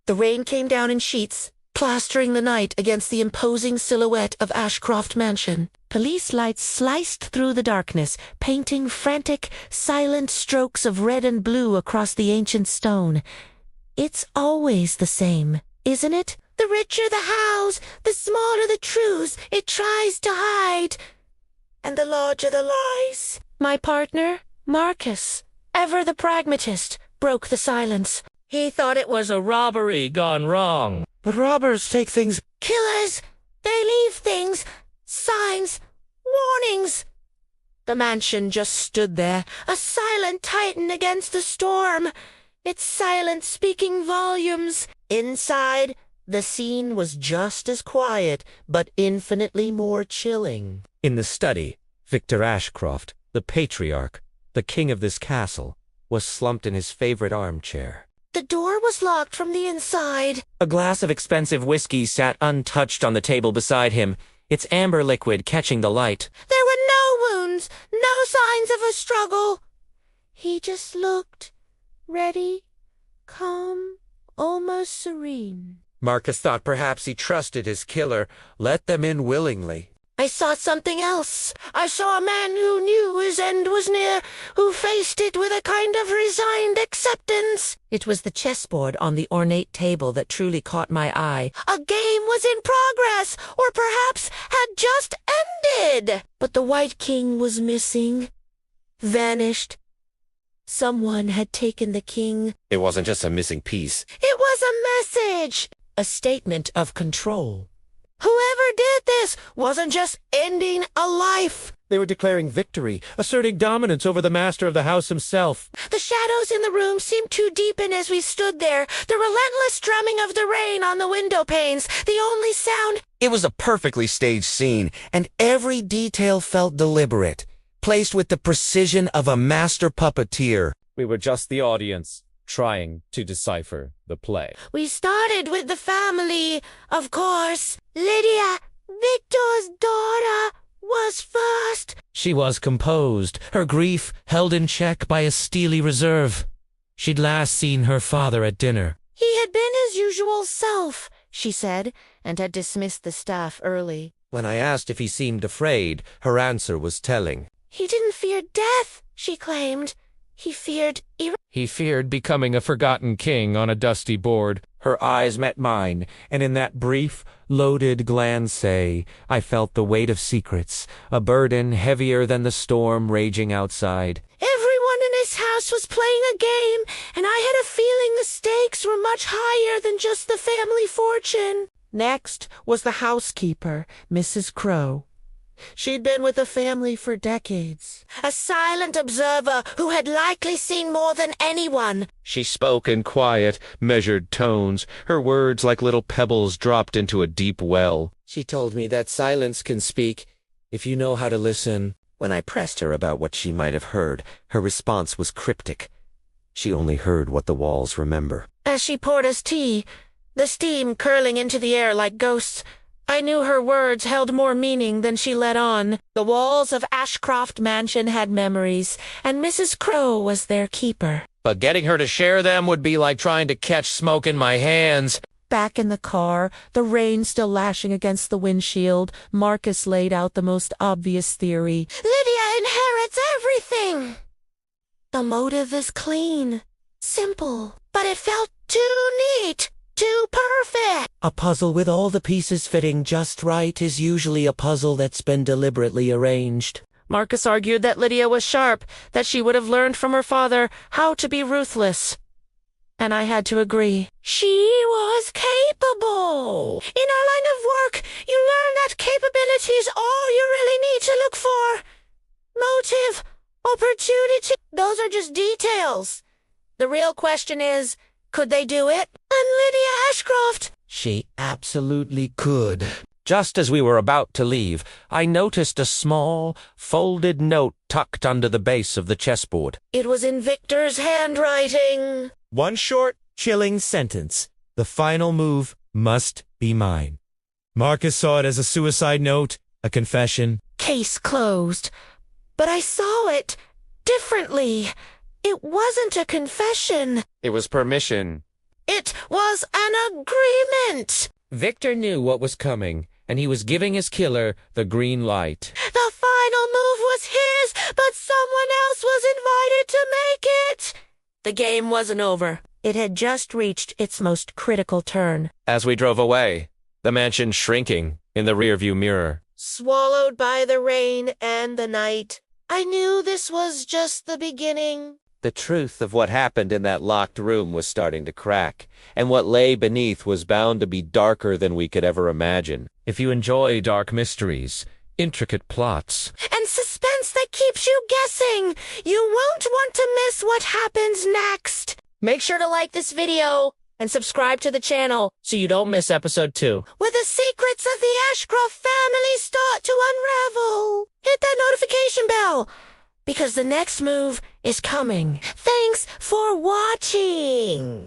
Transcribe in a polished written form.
The rain came down in sheets, plastering the night against the imposing silhouette of Ashcroft Mansion. Police lights sliced through the darkness, painting frantic, silent strokes of red and blue across the ancient stone. It's always the same, isn't it? The richer the house, the smaller the truths it tries to hide, and the larger the lies. My partner, Marcus, ever the pragmatist, broke the silence. He thought it was a robbery gone wrong. But robbers take things. Killers, they leave things, signs, warnings. The mansion just stood there, a silent titan against the storm, its silence speaking volumes. Inside, the scene was just as quiet, but infinitely more chilling. In the study, Victor Ashcroft, the patriarch, the king of this castle, was slumped in his favorite armchair. The door was locked from the inside. A glass of expensive whiskey sat untouched on the table beside him, its amber liquid catching the light. There were no wounds, no signs of a struggle. He just looked, ready, calm, almost serene. Marcus thought perhaps he trusted his killer, let them in willingly. I saw something else. I saw a man who knew his end was near, who faced it with a kind of resigned acceptance. It was the chessboard on the ornate table that truly caught my eye. A game was in progress, or perhaps had just ended. But the White King was missing, vanished. Someone had taken the king. It wasn't just a missing piece. It was a message, a statement of control. Whoever did this wasn't just ending a life. They were declaring victory, asserting dominance over the master of the house himself. The shadows in the room seemed to deepen as we stood there, the relentless drumming of the rain on the window panes, the only sound. It was a perfectly staged scene, and every detail felt deliberate, placed with the precision of a master puppeteer. We were just the audience, trying to decipher the play. We started with the family, of course. Lydia, Victor's daughter, was first. She was composed, her grief held in check by a steely reserve. She'd last seen her father at dinner. He had been his usual self, she said, and had dismissed the staff early. When I asked if he seemed afraid, her answer was telling. He didn't fear death, she claimed. He feared He feared becoming a forgotten king on a dusty board. Her eyes met mine, and in that brief, loaded glance, I felt the weight of secrets, a burden heavier than the storm raging outside. Everyone in his house was playing a game, and I had a feeling the stakes were much higher than just the family fortune. Next was the housekeeper, Mrs. Crow. She'd been with the family for decades. A silent observer who had likely seen more than anyone. She spoke in quiet, measured tones, her words like little pebbles dropped into a deep well. She told me that silence can speak, if you know how to listen. When I pressed her about what she might have heard, her response was cryptic. She only heard what the walls remember. As she poured us tea, the steam curling into the air like ghosts, I knew her words held more meaning than she let on. The walls of Ashcroft Mansion had memories, and Mrs. Crow was their keeper. But getting her to share them would be like trying to catch smoke in my hands. Back in the car, the rain still lashing against the windshield, Marcus laid out the most obvious theory. Lydia inherits everything! The motive is clean, simple, but it felt too neat. Too perfect! A puzzle with all the pieces fitting just right is usually a puzzle that's been deliberately arranged. Marcus argued that Lydia was sharp, that she would have learned from her father how to be ruthless. And I had to agree. She was capable! In our line of work, you learn that capability is all you really need to look for. Motive, opportunity, those are just details. The real question is, could they do it? And Lydia Ashcroft? She absolutely could. Just as we were about to leave, I noticed a small, folded note tucked under the base of the chessboard. It was in Victor's handwriting. One short, chilling sentence. The final move must be mine. Marcus saw it as a suicide note, a confession. Case closed. But I saw it differently. It wasn't a confession. It was permission. It was an agreement. Victor knew what was coming, and he was giving his killer the green light. The final move was his, but someone else was invited to make it. The game wasn't over. It had just reached its most critical turn. As we drove away, the mansion shrinking in the rearview mirror. Swallowed by the rain and the night, I knew this was just the beginning. The truth of what happened in that locked room was starting to crack, and what lay beneath was bound to be darker than we could ever imagine. If you enjoy dark mysteries, intricate plots, And suspense that keeps you guessing, you won't want to miss what happens next. Make sure to like this video and subscribe to the channel So you don't miss episode 2. where the secrets of the Ashcroft family start to unravel. Hit that notification bell, because the next move is coming. Thanks for watching.